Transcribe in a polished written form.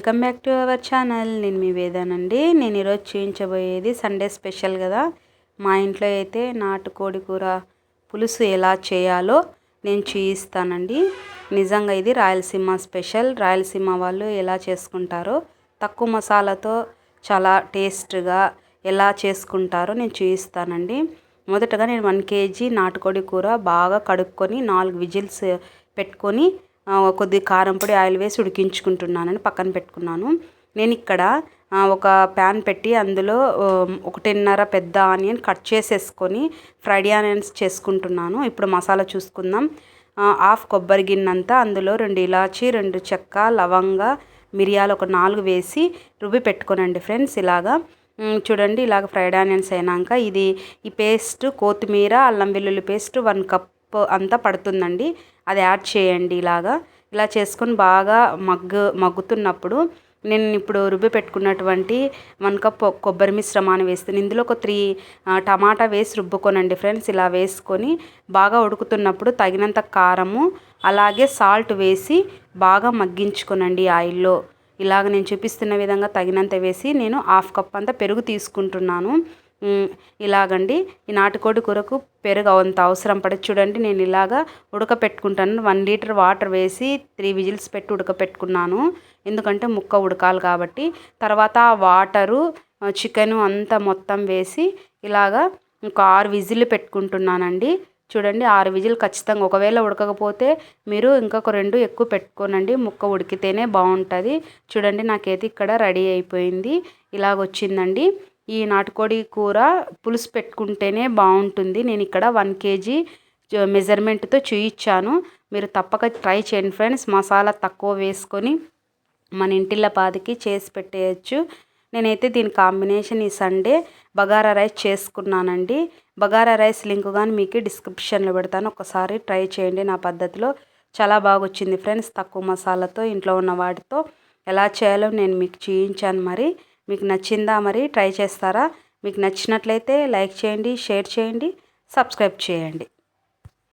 Welcome back to our channel. నేను మీ వేదానండి. నేను ఈరోజు చూపించబోయేది సండే స్పెషల్ కదా. మా ఇంట్లో అయితే నాటుకోడి కూర పులుసు ఎలా చేయాలో నేను చూపిస్తానండి. నిజంగా ఇది రాయలసీమ స్పెషల్. రాయలసీమ వాళ్ళు ఎలా చేసుకుంటారో తక్కువ మసాలాతో చాలా టేస్ట్గా ఎలా చేసుకుంటారో నేను చూపిస్తానండి. మొదటగా నేను 1 kg నాటుకోడి కూర బాగా కడుక్కొని 4 విజిల్స్ పెట్టుకొని కొద్ది కారం పొడి ఆయిల్ వేసి ఉడికించుకుంటున్నానని పక్కన పెట్టుకున్నాను. నేను ఇక్కడ ఒక ప్యాన్ పెట్టి అందులో 1.5 పెద్ద ఆనియన్ కట్ చేసేసుకొని ఫ్రైడ్ ఆనియన్స్ చేసుకుంటున్నాను. ఇప్పుడు మసాలా చూసుకుందాం. హాఫ్ కొబ్బరి గిన్నెంతా అందులో 2 ఇలాచి 2 చెక్క లవంగ మిరియాలు ఒక 4 వేసి రుబ్బి పెట్టుకోనండి ఫ్రెండ్స్. ఇలాగా చూడండి, ఇలాగ ఫ్రైడ్ ఆనియన్స్ అయినాక ఈ పేస్ట్ కొత్తిమీర అల్లం వెల్లుల్లి పేస్ట్ 1 కప్ అంతా పడుతుందండి. అది యాడ్ చేయండి. ఇలా చేసుకొని బాగా మగ్గుతున్నప్పుడు నేను ఇప్పుడు రుబ్బి పెట్టుకున్నటువంటి 1 కప్ కొబ్బరి మిశ్రమాన్ని వేస్తాను. ఇందులో ఒక 3 టమాటా వేసి రుబ్బుకోనండి ఫ్రెండ్స్. ఇలా వేసుకొని బాగా ఉడుకుతున్నప్పుడు తగినంత కారము అలాగే సాల్ట్ వేసి బాగా మగ్గించుకోనండి ఆయిల్లో. ఇలాగ నేను చూపిస్తున్న విధంగా తగినంత వేసి నేను హాఫ్ కప్ అంతా పెరుగు తీసుకుంటున్నాను. ఇలాగండి ఈ నాటుకోడి కూరకు పెరుగు అంత అవసరం పడదు. చూడండి, నేను ఇలాగా ఉడకపెట్టుకుంటాను. 1 లీటర్ వాటర్ వేసి 3 విజిల్స్ పెట్టి ఉడకపెట్టుకున్నాను. ఎందుకంటే ముక్క ఉడకాలి కాబట్టి. తర్వాత వాటరు చికెను అంతా మొత్తం వేసి ఇలాగా ఒక 6 విజిల్లు పెట్టుకుంటున్నానండి. చూడండి, 6 విజిల్ ఖచ్చితంగా. ఒకవేళ ఉడకకపోతే మీరు ఇంకొక 2 ఎక్కువ పెట్టుకోనండి. ముక్క ఉడికితేనే బాగుంటుంది. చూడండి, నాకైతే ఇక్కడ రెడీ అయిపోయింది. ఇలాగొచ్చిందండి. ఈ నాటుకోడి కూర పులుసు పెట్టుకుంటేనే బాగుంటుంది. నేను ఇక్కడ 1 kg మెజర్మెంట్తో చూయించాను. మీరు తప్పక ట్రై చేయండి ఫ్రెండ్స్. మసాలా తక్కువ వేసుకొని మన ఇంటిల్లపాదికి చేసి పెట్టేయచ్చు. నేనైతే దీని కాంబినేషన్ ఈ సండే బగారా రైస్ చేసుకున్నానండి. బగారా రైస్ లింక్ కానీ మీకు డిస్క్రిప్షన్లో పెడతాను. ఒకసారి ట్రై చేయండి. నా పద్ధతిలో చాలా బాగా వచ్చింది ఫ్రెండ్స్. తక్కువ మసాలాతో ఇంట్లో ఉన్న వాటితో ఎలా చేయాలో నేను మీకు చూపించాను. మరి మీకు నచ్చిందా? మరి ట్రై చేస్తారా? మీకు నచ్చినట్లయితే లైక్ చేయండి, షేర్ చేయండి, సబ్స్క్రైబ్ చేయండి.